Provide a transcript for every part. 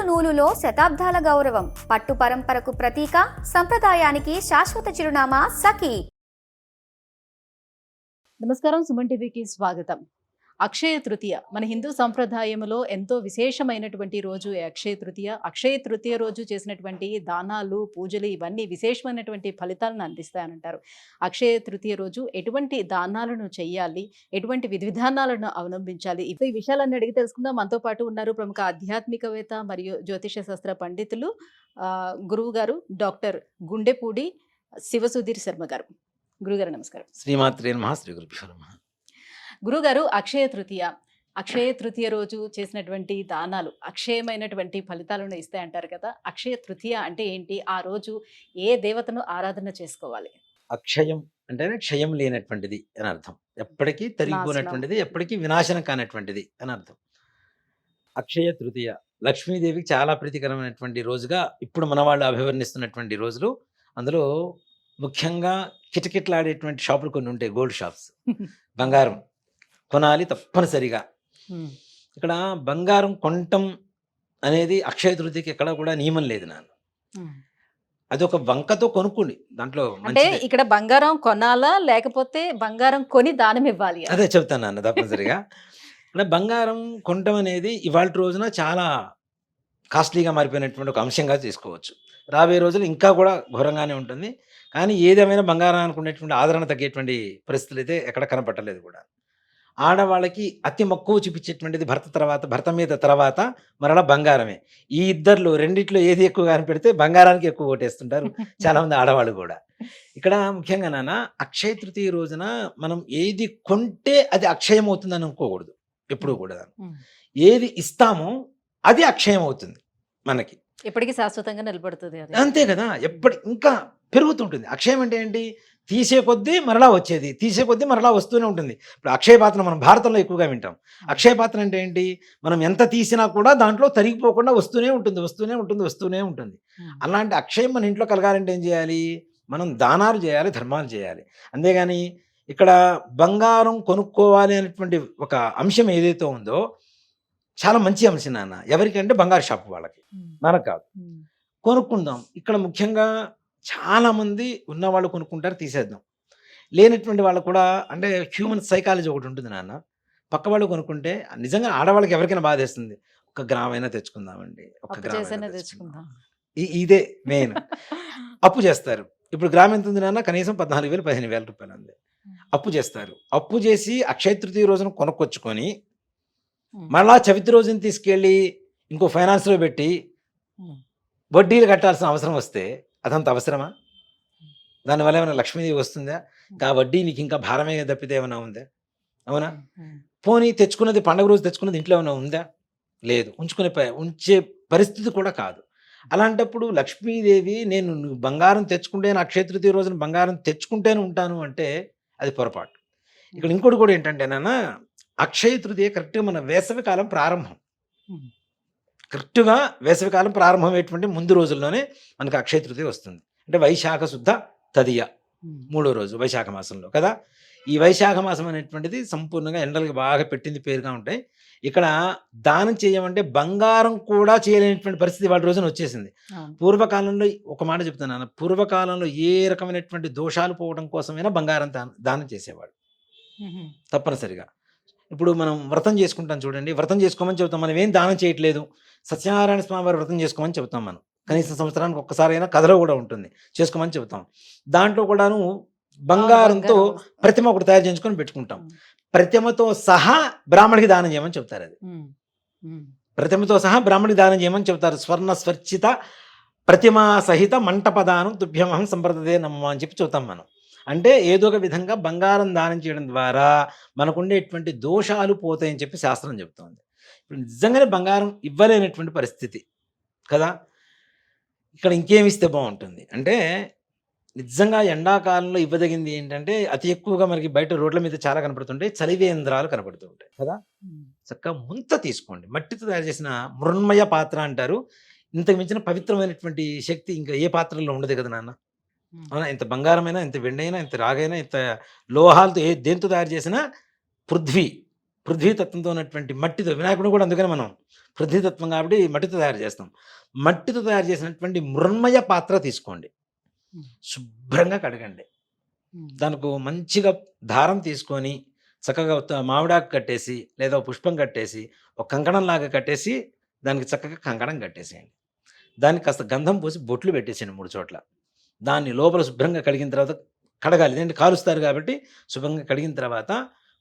నూలులో శతాబ్దాల గౌరవం, పట్టు పరంపరకు ప్రతీక, సంప్రదాయానికి శాశ్వత చిరునామా సఖీ. నమస్కారం, సుమన్ టీవీకి స్వాగతం. అక్షయ తృతీయ మన హిందూ సంప్రదాయంలో ఎంతో విశేషమైనటువంటి రోజు అక్షయ తృతీయ. అక్షయ తృతీయ రోజు చేసినటువంటి దానాలు, పూజలు ఇవన్నీ విశేషమైనటువంటి ఫలితాలను అందిస్తాయనంటారు. అక్షయ తృతీయ రోజు ఎటువంటి దానాలను చేయాలి, ఎటువంటి విధి విధానాలను అవలంబించాలి, ఈ విషయాలన్నీ అడిగి తెలుసుకుందాం. మనతో పాటు ఉన్నారు ప్రముఖ ఆధ్యాత్మికవేత్త మరియు జ్యోతిష శాస్త్ర పండితులు గురువు గారు డాక్టర్ గుండెపూడి శివసుధీర్ శర్మ గారు. గురుగారు నమస్కారం. శ్రీమాత్రే నమః. శ్రీ గురుభ్యో నమః. గురుగారు, అక్షయ తృతీయ రోజు చేసినటువంటి దానాలు అక్షయమైనటువంటి ఫలితాలను ఇస్తాయంటారు కదా. అక్షయ తృతీయ అంటే ఏంటి? ఆ రోజు ఏ దేవతను ఆరాధన చేసుకోవాలి? అక్షయం అంటేనే క్షయం లేనటువంటిది అని అర్థం. ఎప్పటికీ తరిగిపోయినటువంటిది, ఎప్పటికీ వినాశనం కానటువంటిది అని అర్థం. అక్షయ తృతీయ లక్ష్మీదేవికి చాలా ప్రీతికరమైనటువంటి రోజుగా ఇప్పుడు మన వాళ్ళు అభివర్ణిస్తున్నటువంటి రోజులు. అందులో ముఖ్యంగా కిటకిటలాడేటువంటి షాపులు కొన్ని ఉంటాయి, గోల్డ్ షాప్స్. బంగారం కొనాలి తప్పనిసరిగా. ఇక్కడ బంగారం కొనటం అనేది అక్షయ తృతీయకి ఎక్కడ కూడా నియమం లేదు నాన్న. అది ఒక వంకతో కొనుక్కోండి. దాంట్లో అంటే ఇక్కడ బంగారం కొనాలా లేకపోతే బంగారం కొని దానం ఇవ్వాలి? అదే చెప్తాను నాన్న తప్పనిసరిగా. ఇక్కడ బంగారం కొనటం అనేది ఇవాళ రోజున చాలా కాస్ట్లీగా మారిపోయినటువంటి ఒక అంశంగా తీసుకోవచ్చు. రాబోయే రోజులు ఇంకా కూడా ఘోరంగానే ఉంటుంది. కానీ ఏదేమైనా బంగారానికి ఉండేటువంటి ఆదరణ తగ్గేటువంటి పరిస్థితులు అయితే ఎక్కడ కనపట్టలేదు కూడా. ఆడవాళ్ళకి అతి మక్కువ చూపించేటువంటిది భర్త మీద తర్వాత మరలా బంగారమే. ఈ ఇద్దరిలో రెండిట్లో ఏది ఎక్కువ కనిపెడితే బంగారానికి ఎక్కువ ఓటేస్తుంటారు చాలామంది ఆడవాళ్ళు కూడా. ఇక్కడ ముఖ్యంగా నాన్న, అక్షయ తృతీయ రోజున మనం ఏది కొంటే అది అక్షయం అవుతుందని అనుకోకూడదు ఎప్పుడు కూడా. ఏది ఇస్తామో అది అక్షయం అవుతుంది మనకి, ఎప్పటికీ శాశ్వతంగా నిలబడుతుంది. అంతే కదా, ఇంకా పెరుగుతుంటుంది. అక్షయం అంటే ఏంటి? తీసే కొద్దీ మరలా వచ్చేది, తీసే కొద్దీ మరలా వస్తూనే ఉంటుంది. ఇప్పుడు అక్షయ పాత్ర మనం భారతంలో ఎక్కువగా వింటాం. అక్షయ పాత్ర అంటే ఏంటి? మనం ఎంత తీసినా కూడా దాంట్లో తరిగిపోకుండా వస్తూనే ఉంటుంది. అలాంటి అక్షయం మన ఇంట్లో కలగాలంటే ఏం చేయాలి? మనం దానాలు చేయాలి, ధర్మాలు చేయాలి. అంతేగాని ఇక్కడ బంగారం కొనుక్కోవాలి అనేటువంటి ఒక అంశం ఏదైతే ఉందో చాలా మంచి అంశం నాన్న. ఎవరికంటే బంగారు షాపు వాళ్ళకి, మనకు కాదు. కొనుక్కుందాం. ఇక్కడ ముఖ్యంగా చాలామంది ఉన్నవాళ్ళు కొనుక్కుంటారు, తీసేద్దాం. లేనటువంటి వాళ్ళు కూడా, అంటే హ్యూమన్ సైకాలజీ ఒకటి ఉంటుంది నాన్న. పక్క వాళ్ళు కొనుక్కుంటే నిజంగా ఆడవాళ్ళకి ఎవరికైనా బాధేస్తుంది. ఒక గ్రామైనా తెచ్చుకుందామండి, ఒక గ్రామైనా తెచ్చుకుందాం. ఇదే మెయిన్. అప్పు చేస్తారు. ఇప్పుడు గ్రామం ఎంత ఉంది నాన్న? కనీసం 14,000 15,000 రూపాయలు ఉంది. అప్పు చేస్తారు. అప్పు చేసి అక్షయ తృతీయ రోజున కొనుక్కొచ్చుకొని మళ్ళా చవితి రోజున తీసుకెళ్ళి ఇంకో ఫైనాన్స్లో పెట్టి వడ్డీలు కట్టాల్సిన అవసరం వస్తే అదంత అవసరమా? దానివల్ల ఏమైనా లక్ష్మీదేవి వస్తుందా? ఆ వడ్డీ నీకు ఇంకా భారమే తప్పితే ఏమైనా ఉందా? అవునా? పోనీ తెచ్చుకున్నది, పండుగ రోజు తెచ్చుకున్నది ఇంట్లో ఏమైనా ఉందా? లేదు. ఉంచే పరిస్థితి కూడా కాదు. అలాంటప్పుడు లక్ష్మీదేవి నేను బంగారం తెచ్చుకుంటే, అక్షయ తృతీయ రోజున బంగారం తెచ్చుకుంటేనే ఉంటాను అంటే అది పొరపాటు. ఇక్కడ ఇంకోటి కూడా ఏంటంటే నాన్న, అక్షయ తృతీయ కరెక్ట్గా మన వేసవికాలం ప్రారంభం. కరెక్ట్గా వేసవికాలం ప్రారంభమయ్యేటువంటి ముందు రోజుల్లోనే మనకు అక్షయ తృతీయ వస్తుంది. అంటే వైశాఖ శుద్ధ తదియ, 3వ రోజు వైశాఖ మాసంలో కదా. ఈ వైశాఖ మాసం అనేటువంటిది సంపూర్ణంగా ఎండలకి బాగా పెట్టింది పేరుగా ఉంటాయి. ఇక్కడ దానం చేయమంటే బంగారం కూడా చేయలేనటువంటి పరిస్థితి వాళ్ళ రోజున వచ్చేసింది. పూర్వకాలంలో ఒక మాట చెప్తున్నాను, పూర్వకాలంలో ఏ రకమైనటువంటి దోషాలు పోవడం కోసమైనా బంగారం దానం చేసేవాడు తప్పనిసరిగా. ఇప్పుడు మనం వ్రతం చేసుకుంటాం చూడండి, వ్రతం చేసుకోమని చెబుతాం. మనం ఏం దానం చేయట్లేదు. సత్యనారాయణ స్వామి వారి వ్రతం చేసుకోమని చెబుతాం. మనం కనీసం సంవత్సరానికి ఒక్కసారైనా కథలో కూడా ఉంటుంది, చేసుకోమని చెబుతాం. దాంట్లో కూడాను బంగారంతో ప్రతిమ ఒకటి తయారు చేసుకొని పెట్టుకుంటాం. ప్రతిమతో సహా బ్రాహ్మడికి దానం చేయమని చెబుతారు. అది ప్రతిమతో సహా బ్రాహ్మడికి దానం చేయమని చెబుతారు. స్వర్ణ స్వర్చిత ప్రతిమా సహిత మంటపదానం తుభ్యమహం సంప్రదే నమ్మ అని చెప్పి చెబుతాం మనం. అంటే ఏదో ఒక విధంగా బంగారం దానం చేయడం ద్వారా మనకుండేటువంటి దోషాలు పోతాయని చెప్పి శాస్త్రం చెబుతోంది. ఇప్పుడు నిజంగానే బంగారం ఇవ్వలేనటువంటి పరిస్థితి కదా. ఇక్కడ ఇంకేమిస్తే బాగుంటుంది అంటే, నిజంగా ఎండాకాలంలో ఇవ్వదగింది ఏంటంటే, అతి ఎక్కువగా మనకి బయట రోడ్ల మీద చాలా కనపడుతుంటాయి, చలివేంద్రాలు కనపడుతూ ఉంటాయి కదా. చక్కగా ముంత తీసుకోండి. మట్టితో తయారు చేసిన మృన్మయ పాత్ర అంటారు. ఇంతకు మించిన పవిత్రమైనటువంటి శక్తి ఇంకా ఏ పాత్రలో ఉండదు కదా నాన్న. అవునా? ఇంత బంగారమైనా, ఇంత వెండైనా, ఇంత రాగైనా, ఇంత లోహాలతో దేంతో తయారు చేసినా పృథ్వీ పృథ్వీతత్వంతో ఉన్నటువంటి మట్టితో, వినాయకుడు కూడా అందుకని మనం పృథ్వీతత్వం కాబట్టి మట్టితో తయారు చేస్తాం. మట్టితో తయారు చేసినటువంటి మృన్మయ పాత్ర తీసుకోండి, శుభ్రంగా కడగండి. దానికి మంచిగా దారం తీసుకొని చక్కగా మామిడాకు కట్టేసి లేదా పుష్పం కట్టేసి ఒక కంకణంలాగా కట్టేసి దానికి చక్కగా కంకణం కట్టేసేయండి. దానికి కాస్త గంధం పోసి బొట్లు పెట్టేసేయండి 3 చోట్ల. దాన్ని లోపల శుభ్రంగా కడిగిన తర్వాత కడగాలి, ఎందుకంటే కాలుస్తారు కాబట్టి శుభ్రంగా కడిగిన తర్వాత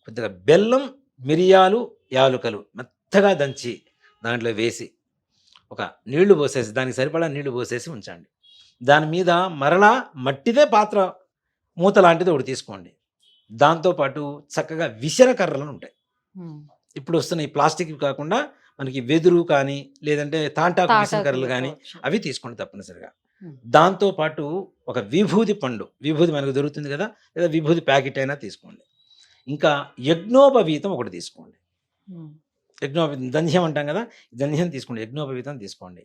కొద్దిగా బెల్లం, మిరియాలు, యాలుకలు మెత్తగా దంచి దాంట్లో వేసి ఒక నీళ్లు పోసేసి దానికి సరిపడా నీళ్లు పోసేసి ఉంచండి. దాని మీద మరలా మట్టిదే పాత్ర మూత లాంటిది ఒకటి తీసుకోండి. దాంతోపాటు చక్కగా విసన కర్రలు ఉంటాయి. ఇప్పుడు వస్తున్న ఈ ప్లాస్టిక్ కాకుండా మనకి వెదురు కానీ లేదంటే తాంటాకు విసన కర్రలు కానీ అవి తీసుకోండి తప్పనిసరిగా. దాంతోపాటు ఒక విభూది పండు, విభూది మనకు దొరుకుతుంది కదా, లేదా విభూది ప్యాకెట్ అయినా తీసుకోండి. ఇంకా యజ్ఞోపవీతం ఒకటి తీసుకోండి. యజ్ఞోపవీతం దంధ్యం అంటాం కదా, దంధ్యం తీసుకోండి, యజ్ఞోపవీతం తీసుకోండి.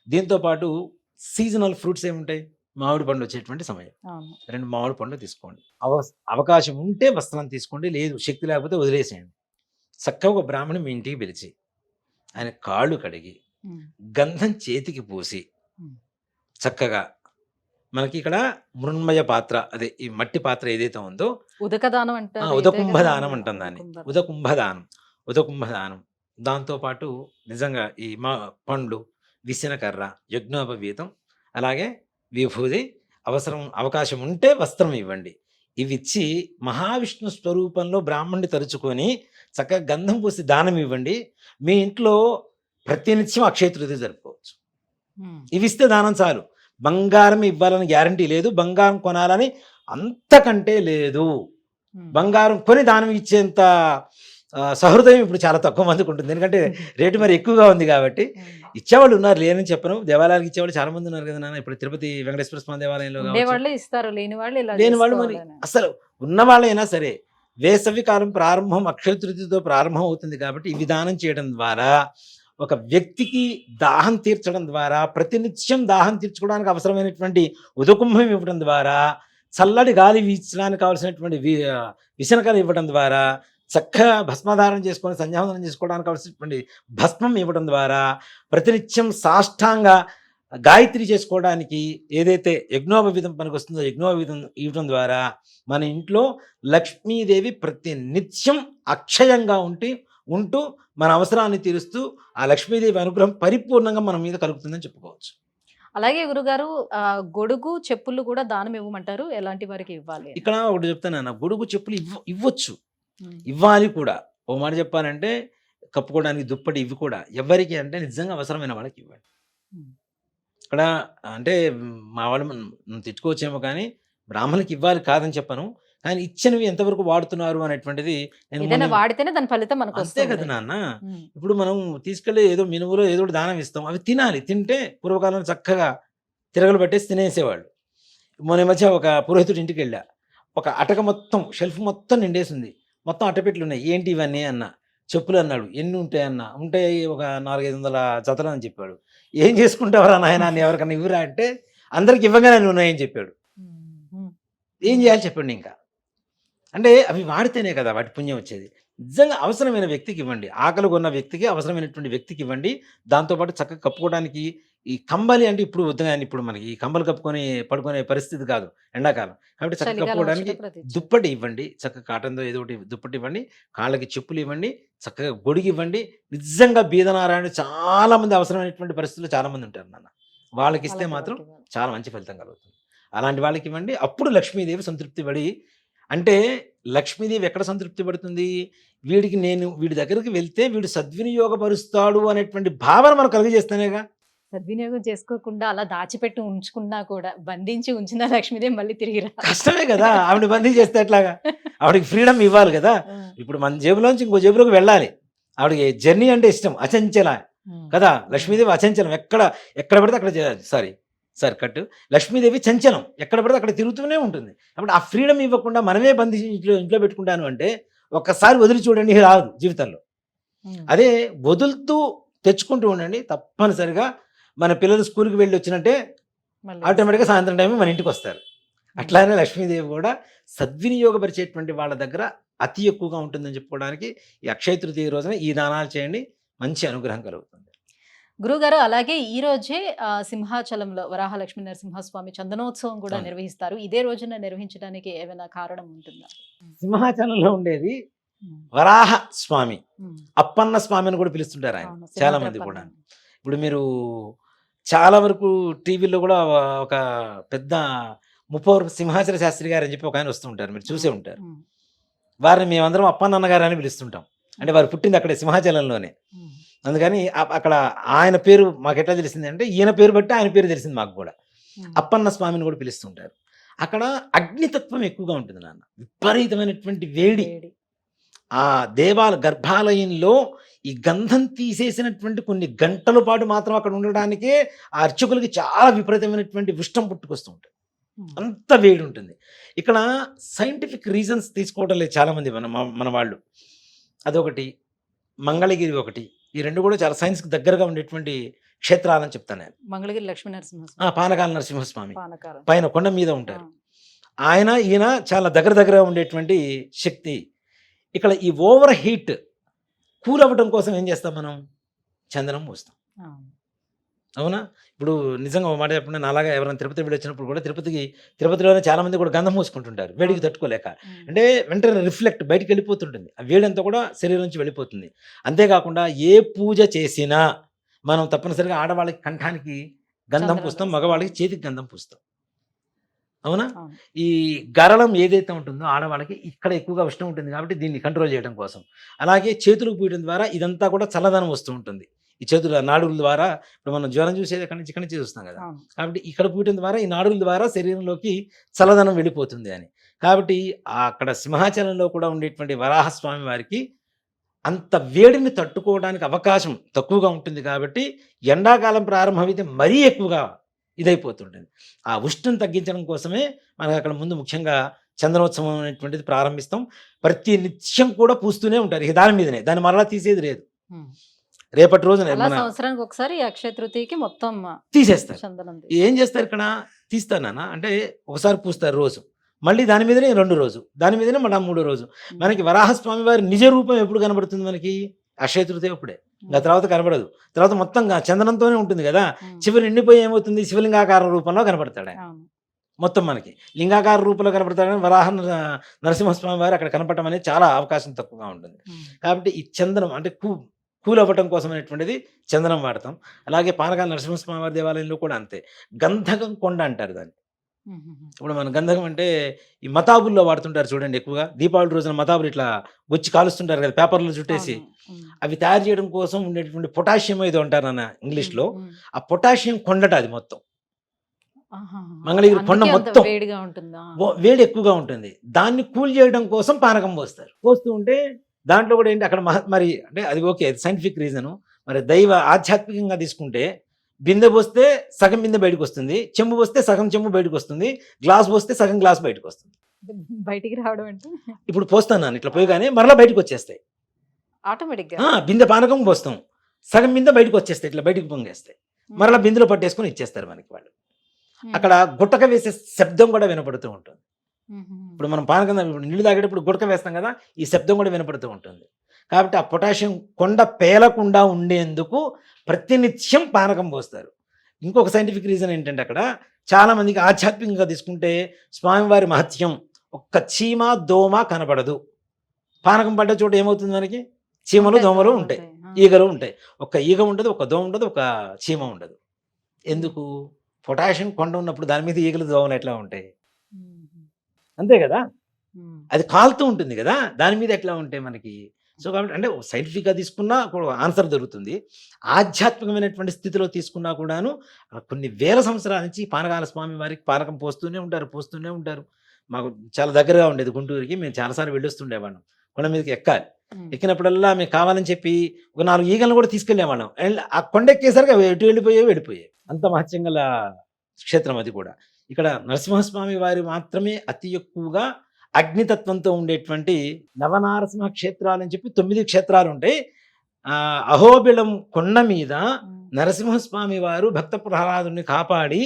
దీంతోపాటు సీజనల్ ఫ్రూట్స్ ఏముంటాయి, మామిడి పండు వచ్చేటువంటి సమయం 2 మామిడి పండ్లు తీసుకోండి. అవకాశం ఉంటే వస్త్రం తీసుకోండి, లేదు శక్తి లేకపోతే వదిలేసేయండి. చక్కగా ఒక బ్రాహ్మణి మీ ఇంటికి పిలిచి ఆయన కాళ్ళు కడిగి గంధం చేతికి పూసి చక్కగా మనకి ఇక్కడ మృన్మయ పాత్ర, అదే ఈ మట్టి పాత్ర ఏదైతే ఉందో ఉదకదానం అంటారు, ఉదకుంభదానం అంటాం దాన్ని, ఉదకుంభదానం. దాంతోపాటు నిజంగా ఈ పండ్లు, విసిన కర్ర, యజ్ఞోపవీతం, అలాగే విభూది, అవకాశం ఉంటే వస్త్రం ఇవ్వండి. ఇవి ఇచ్చి మహావిష్ణు స్వరూపంలో బ్రాహ్మణ్ణి తరుచుకొని చక్కగా గంధం పూసి దానం ఇవ్వండి. మీ ఇంట్లో ప్రతినిత్యం అక్షయ తృతీయ జరుపుకోవచ్చు. ఇవి ఇస్తే దానం చాలు. బంగారం ఇవ్వాలని గ్యారంటీ లేదు, బంగారం కొనాలని అంతకంటే లేదు. బంగారం కొని దానం ఇచ్చేంత సహృదయం ఇప్పుడు చాలా తక్కువ మందికి ఉంటుంది, ఎందుకంటే రేటు మరి ఎక్కువగా ఉంది కాబట్టి. ఇచ్చేవాళ్ళు ఉన్నారు, లేనని చెప్పను, దేవాలయాలకు ఇచ్చేవాళ్ళు చాలా మంది ఉన్నారు కదా నాన్న. ఇప్పుడు తిరుపతి వెంకటేశ్వర స్వామి దేవాలయంలో ఇస్తారు, లేని వాళ్ళు మరి అసలు ఉన్నవాళ్ళైనా సరే వేసవి కాలం ప్రారంభం అక్షయ తృతీయతో ప్రారంభం అవుతుంది కాబట్టి ఈ విధానం చేయడం ద్వారా ఒక వ్యక్తికి దాహం తీర్చడం ద్వారా, ప్రతినిత్యం దాహం తీర్చుకోవడానికి అవసరమైనటువంటి ఉదకుంభం ఇవ్వడం ద్వారా, చల్లటి గాలి వీచడానికి కావాల్సినటువంటి విసనకలు ఇవ్వడం ద్వారా, చక్కగా భస్మధారణ చేసుకొని సంధ్యావందనం చేసుకోవడానికి కావాల్సినటువంటి భస్మం ఇవ్వడం ద్వారా, ప్రతినిత్యం సాష్టాంగ గాయత్రి చేసుకోవడానికి ఏదైతే యజ్ఞోపవీతం పనికి వస్తుందో యజ్ఞోపవీతం ఇవ్వడం ద్వారా మన ఇంట్లో లక్ష్మీదేవి ప్రతి నిత్యం అక్షయంగా ఉంటూ మన అవసరాన్ని తీరుస్తూ ఆ లక్ష్మీదేవి అనుగ్రహం పరిపూర్ణంగా మన మీద కలుగుతుందని చెప్పుకోవచ్చు. అలాగే గురుగారు, గొడుగు చెప్పులు కూడా దానం ఇవ్వమంటారు, ఎలాంటి వారికి ఇవ్వాలి? ఇక్కడ ఒకటి చెప్తాను, గొడుగు చెప్పులు ఇవ్వచ్చు, ఇవ్వాలి కూడా. ఓ మాట చెప్పాలంటే కప్పుకోవడానికి దుప్పటి ఇవి కూడా ఎవరికి అంటే నిజంగా అవసరమైన వాళ్ళకి ఇవ్వండి. ఇక్కడ అంటే మా వాళ్ళు తిట్టుకోవచ్చేమో కానీ బ్రాహ్మణులకి ఇవ్వాలి కాదని చెప్పను, కానీ ఇచ్చినవి ఎంతవరకు వాడుతున్నారు అనేటువంటిది వాడితేనే దాని ఫలితం మనకు అంతే కదా నాన్న. ఇప్పుడు మనం తీసుకెళ్ళి ఏదో మినుములో ఏదో దానం ఇస్తాం, అవి తినాలి. తింటే పూర్వకాలంలో చక్కగా తిరగలు పట్టేసి తినేసేవాళ్ళు. మొన్న మధ్య ఒక పురోహితుడి ఇంటికి వెళ్ళా, ఒక అటక మొత్తం షెల్ఫ్ మొత్తం నిండేసింది, మొత్తం అట్టపెట్లు ఉన్నాయి. ఏంటి ఇవన్నీ అన్న, చెప్పులు అన్నాడు. ఎన్ని ఉంటాయి అన్న, ఉంటాయి ఒక 400-500 జతలు అని చెప్పాడు. ఏం చేసుకుంటావరా నాయన అని ఎవరికన్నా ఇవ్వరా అంటే అందరికి ఇవ్వగానే ఉన్నాయని చెప్పాడు. ఏం చేయాలి చెప్పండి. ఇంకా అంటే అవి వాడితేనే కదా వాటి పుణ్యం వచ్చేది. నిజంగా అవసరమైన వ్యక్తికి ఇవ్వండి, ఆకలి కొన్న వ్యక్తికి, అవసరమైనటువంటి వ్యక్తికి ఇవ్వండి. దాంతోపాటు చక్కగా కప్పుకోవడానికి ఈ కంబలి అంటే ఇప్పుడు వద్దు, కానీ ఇప్పుడు మనకి ఈ కంబలు కప్పుకొని పడుకునే పరిస్థితి కాదు ఎండాకాలం కాబట్టి, చక్కగా కప్పుకోవడానికి దుప్పటి ఇవ్వండి, చక్కగా కాటన్తో ఏదో ఒకటి దుప్పటి ఇవ్వండి, కాళ్ళకి చెప్పులు ఇవ్వండి, చక్కగా గొడుగు ఇవ్వండి. నిజంగా బీదనారాయణ చాలా మంది అవసరమైనటువంటి పరిస్థితుల్లో చాలా మంది ఉంటారు నాన్న, వాళ్ళకి ఇస్తే మాత్రం చాలా మంచి ఫలితం కలుగుతుంది. అలాంటి వాళ్ళకి ఇవ్వండి. అప్పుడు లక్ష్మీదేవి సంతృప్తి పడి, అంటే లక్ష్మీదేవి ఎక్కడ సంతృప్తి పడుతుంది, వీడి దగ్గరికి వెళ్తే వీడు సద్వినియోగపరుస్తాడు అనేటువంటి భావన మనం కలిగజేస్తేనేగా. సద్వినియోగం చేసుకోకుండా అలా దాచిపెట్టి ఉంచుకున్నా కూడా, బంధించి ఉంచిన లక్ష్మీదేవి మళ్ళీ తిరిగి కష్టమే కదా. ఆవిడ బంధించి చేస్తే ఎట్లాగా, ఆవిడకి ఫ్రీడమ్ ఇవ్వాలి కదా. ఇప్పుడు మన జేబులోంచి ఇంకో జేబులోకి వెళ్ళాలి. ఆవిడకి జర్నీ అంటే ఇష్టం, అచంచల కదా. లక్ష్మీదేవి అచంచలం, ఎక్కడ పడితే అక్కడ కట్టు. లక్ష్మీదేవి చంచలం, ఎక్కడ పడితే అక్కడ తిరుగుతూనే ఉంటుంది. కాబట్టి ఆ ఫ్రీడమ్ ఇవ్వకుండా మనమే బంధించి ఇంట్లో పెట్టుకుంటాను అంటే ఒక్కసారి వదిలి చూడండి, రాదు జీవితంలో. అదే వదులుతూ తెచ్చుకుంటూ ఉండండి, తప్పనిసరిగా మన పిల్లలు స్కూల్కి వెళ్ళి వచ్చినట్టే ఆటోమేటిక్గా సాయంత్రం టైం మన ఇంటికి వస్తారు. అట్లానే లక్ష్మీదేవి కూడా సద్వినియోగపరిచేటువంటి వాళ్ళ దగ్గర అతి ఎక్కువగా ఉంటుందని చెప్పుకోవడానికి ఈ అక్షయ తృతీయ రోజున ఈ దానాలు చేయండి, మంచి అనుగ్రహం కలుగుతుంది. గురుగారు అలాగే ఈ రోజే సింహాచలంలో వరాహ లక్ష్మీ నరసింహస్వామి చందనోత్సవం కూడా అవును. నిర్వహిస్తారు. ఇదే రోజున నిర్వహించడానికి ఏమైనా కారణం ఉంటుందా? సింహాచలంలో ఉండేది వరాహ స్వామి, అప్పన్న స్వామి అని కూడా పిలుస్తుంటారు ఆయన అవును, చాలా మంది కూడా. ఇప్పుడు మీరు చాలా వరకు టీవీలో కూడా ఒక పెద్ద ముప్పవరపు సింహాచల శాస్త్రి గారు అని చెప్పి ఒక ఆయన వస్తూ ఉంటారు, మీరు చూసే ఉంటారు. వారిని మేమందరం అప్పన్న గారు అని పిలుస్తుంటాం. అంటే వారు పుట్టింది అక్కడే సింహాచలంలోనే. అందుకని అక్కడ ఆయన పేరు మాకు ఎట్లా తెలిసింది అంటే ఈయన పేరు బట్టి ఆయన పేరు తెలిసింది మాకు కూడా. అప్పన్న స్వామిని కూడా పిలుస్తుంటారు. అక్కడ అగ్నితత్వం ఎక్కువగా ఉంటుంది నాన్న, విపరీతమైనటువంటి వేడి. ఆ గర్భాలయంలో ఈ గంధం తీసేసినటువంటి కొన్ని గంటల పాటు మాత్రం అక్కడ ఉండడానికే ఆ అర్చకులకి చాలా విపరీతమైనటువంటి ఉష్ణం పుట్టుకొస్తూ ఉంటుంది, అంత వేడి ఉంటుంది. ఇక్కడ సైంటిఫిక్ రీజన్స్ తీసుకోవడం లేదు చాలామంది మన వాళ్ళు. అదొకటి, మంగళగిరి ఒకటి, ఈ రెండు కూడా చాలా సైన్స్కి దగ్గరగా ఉండేటువంటి క్షేత్రాలని చెప్తాను నేను. మంగళగిరి లక్ష్మీ నరసింహస్వామి, పానకాల నరసింహస్వామి పానకాల పైన కొండ మీద ఉంటారు. ఈయన చాలా దగ్గర ఉండేటువంటి శక్తి. ఇక్కడ ఈ ఓవర్ హీట్ కూల్ అవ్వడం కోసం ఏం చేస్తాం మనం? చందనం పోస్తాం, అవునా? ఇప్పుడు నిజంగా ఒక మాట చెప్పండి, నాలాగా ఎవరైనా తిరుపతి వెళ్ళి వచ్చినప్పుడు కూడా తిరుపతిలోనే చాలా మంది కూడా గంధం మూసుకుంటుంటారు వేడికి తట్టుకోలేక. అంటే వెంటనే రిఫ్లెక్ట్ బయటికి వెళ్ళిపోతుంటుంది, ఆ వేడంతా కూడా శరీరం నుంచి వెళ్ళిపోతుంది. అంతేకాకుండా ఏ పూజ చేసినా మనం తప్పనిసరిగా ఆడవాళ్ళకి కంఠానికి గంధం పూస్తాం, మగవాళ్ళకి చేతికి గంధం పూస్తాం, అవునా? ఈ గరళం ఏదైతే ఉంటుందో ఆడవాళ్ళకి ఇక్కడ ఎక్కువగా ఉష్ణం ఉంటుంది కాబట్టి దీన్ని కంట్రోల్ చేయడం కోసం. అలాగే చేతులకు పూయడం ద్వారా ఇదంతా కూడా చల్లదనం వస్తూ ఉంటుంది. ఈ చేతుల నాడుల ద్వారా, ఇప్పుడు మనం జ్వరం చూసేది ఇక్కడి నుంచి చూస్తాం కదా, కాబట్టి ఇక్కడ పూయడం ద్వారా ఈ నాడుల ద్వారా శరీరంలోకి చల్లదనం వెళ్ళిపోతుంది అని. కాబట్టి అక్కడ సింహాచలంలో కూడా ఉండేటువంటి వరాహస్వామి వారికి అంత వేడిని తట్టుకోవడానికి అవకాశం తక్కువగా ఉంటుంది కాబట్టి ఎండాకాలం ప్రారంభమైతే మరీ ఎక్కువగా ఇదైపోతుంటుంది. ఆ ఉష్ణం తగ్గించడం కోసమే మనకు అక్కడ ముందు ముఖ్యంగా చందనోత్సవం అనేటువంటిది ప్రారంభిస్తాం. ప్రతి నిత్యం కూడా పూస్తూనే ఉంటారు, ఇక దాని మీదనే, దాన్ని మరలా తీసేది లేదు. రేపటి రోజున సంవత్సరానికి ఒకసారి అక్షయ తృతీయకి మొత్తం తీసేస్తారు. చందనం ఏం చేస్తారు ఇక్కడ? తీస్తానా అంటే ఒకసారి పూస్తారు రోజు, మళ్ళీ దాని మీదనే 2 రోజు, దాని మీదనే మళ్ళీ 3 రోజు. మనకి వరాహస్వామి వారి నిజ రూపం ఎప్పుడు కనబడుతుంది మనకి? అక్షయ తృతీయ అప్పుడే, ఇంకా తర్వాత కనబడదు. తర్వాత మొత్తం చందనంతోనే ఉంటుంది కదా, చివరి నిండిపోయి ఏమవుతుంది? శివలింగాకార రూపంలో కనబడతాడు ఆయన. మొత్తం మనకి లింగాకార రూపంలో కనబడతాడని వరాహ నరసింహస్వామి వారు అక్కడ కనపడటం అనేది చాలా అవకాశం తక్కువగా ఉంటుంది. కాబట్టి ఈ చందనం అంటే కూల్ అవ్వటం కోసం అనేటువంటిది చందనం వాడతాం. అలాగే పానకాల నరసింహస్వామి వారి దేవాలయంలో కూడా అంతే, గంధకం కొండ అంటారు దాన్ని. ఇప్పుడు మన గంధకం అంటే ఈ మతాబుల్లో వాడుతుంటారు చూడండి, ఎక్కువగా దీపావళి రోజున మతాబులు ఇట్లా గుచ్చి కాలుస్తుంటారు కదా పేపర్లు చుట్టేసి. అవి తయారు చేయడం కోసం ఉండేటువంటి పొటాషియం ఏదో అంటారు అన్న ఇంగ్లీష్లో, ఆ పొటాషియం కొండట అది మొత్తం. మంగళగిరి కొండ మొత్తం వేడి ఎక్కువగా ఉంటుంది. దాన్ని కూల్ చేయడం కోసం పానకం పోస్తారు. పోస్తూ ఉంటే దాంట్లో కూడా ఏంటి అక్కడ మరి అంటే అది ఓకే, అది సైంటిఫిక్ రీజను. మరి ఆధ్యాత్మికంగా తీసుకుంటే బిందె పోస్తే సగం బిందె బయటకు వస్తుంది, చెంబు పోస్తే సగం చెంబు బయటకు వస్తుంది, గ్లాస్ పోస్తే సగం గ్లాస్ బయటకు వస్తుంది. బయటికి రావడం అంటే ఇప్పుడు పోస్తాను ఇట్లా పోయగానే మరలా బయటకు వచ్చేస్తాయి ఆటోమేటిక్గా. బిందె పానకం పోస్తాం, సగం బిందె బయటకు వచ్చేస్తాయి, ఇట్లా బయటకు పొంగేస్తాయి, మరలా బిందెలో పట్టేసుకొని ఇచ్చేస్తారు మనకి వాళ్ళు. అక్కడ గుట్టక వేసే శబ్దం కూడా వినపడుతూ ఉంటుంది. ఇప్పుడు మనం పానకం నీళ్ళు తాగేటప్పుడు గుడక వేస్తాం కదా, ఈ శబ్దం కూడా వినపడుతూ ఉంటుంది. కాబట్టి ఆ పొటాషియం కొండ పేలకుండా ఉండేందుకు ప్రతినిత్యం పానకం పోస్తారు. ఇంకొక సైంటిఫిక్ రీజన్ ఏంటంటే అక్కడ చాలా మందికి ఆధ్యాత్మికంగా తీసుకుంటే స్వామివారి మహత్యం, ఒక్క చీమ దోమ కనబడదు. పానకం పడ్డ చోట ఏమవుతుంది మనకి? చీమలు దోమలు ఉంటాయి, ఈగలు ఉంటాయి. ఒక్క ఈగ ఉండదు, ఒక దోమ ఉండదు, ఒక చీమ ఉండదు. ఎందుకు? పొటాషియం కొండ ఉన్నప్పుడు దాని మీద ఈగలు దోమలు ఎట్లా ఉంటాయి? అంతే కదా, అది కాలుతూ ఉంటుంది కదా, దాని మీద ఎట్లా ఉంటాయి మనకి? సో కాబట్టి అంటే సైంటిఫిక్గా తీసుకున్నా ఆన్సర్ దొరుకుతుంది. ఆధ్యాత్మికమైనటువంటి స్థితిలో తీసుకున్నా కూడాను కొన్ని వేల సంవత్సరాల నుంచి పానకాల స్వామి వారికి పానకం పోస్తూనే ఉంటారు. మాకు చాలా దగ్గరగా ఉండేది గుంటూరుకి, మేము చాలాసార్లు వెళ్ళొస్తుండేవాళ్ళం. కొండ మీదకి ఎక్కాలి, ఎక్కినప్పుడల్లా మేము కావాలని చెప్పి ఒక 4 ఈగలను కూడా తీసుకెళ్ళేవాళ్ళం. ఆ కొండ ఎక్కేసరికి అవి ఎటు వెళ్ళిపోయాయి. అంత మహత్యం గల క్షేత్రం అది కూడా. ఇక్కడ నరసింహస్వామి వారి మాత్రమే అతి ఎక్కువగా అగ్నితత్వంతో ఉండేటువంటి నవనారసింహ క్షేత్రాలని చెప్పి 9 క్షేత్రాలు ఉంటాయి. అహోబిళం కొండ మీద నరసింహస్వామి వారు భక్త ప్రహ్లాదుని కాపాడి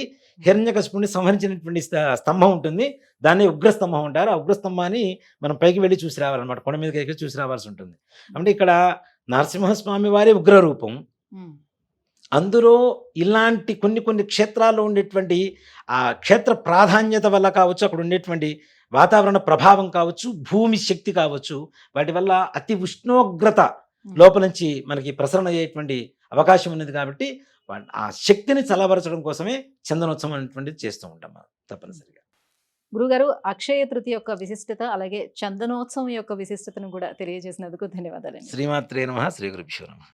హిరణ్యకశిపుడిని సంహరించినటువంటి స్తంభం ఉంటుంది, దాన్ని ఉగ్రస్తంభం అంటారు. ఆ ఉగ్రస్తంభాన్ని మనం పైకి వెళ్ళి చూసి రావాలన్నమాట, కొండ మీదకి ఎక్కి చూసి రావాల్సి ఉంటుంది. అంటే ఇక్కడ నరసింహస్వామి వారి ఉగ్ర రూపం, ఉమ్, అందులో ఇలాంటి కొన్ని కొన్ని క్షేత్రాల్లో ఉండేటువంటి ఆ క్షేత్ర ప్రాధాన్యత వల్ల కావచ్చు, అక్కడ ఉండేటువంటి వాతావరణ ప్రభావం కావచ్చు, భూమి శక్తి కావచ్చు, వాటి వల్ల అతి ఉష్ణోగ్రత లోపల నుంచి మనకి ప్రసరణ అయ్యేటువంటి అవకాశం ఉన్నది. కాబట్టి ఆ శక్తిని చల్లబరచడం కోసమే చందనోత్సవం అనేటువంటిది చేస్తూ ఉంటాం మనం తప్పనిసరిగా. గురుగారు, అక్షయ తృతీయ యొక్క విశిష్టత అలాగే చందనోత్సవం యొక్క విశిష్టతను కూడా తెలియజేసినందుకు ధన్యవాదాలండి. శ్రీమాత్రే నమః, శ్రీ గురుభ్యో నమః.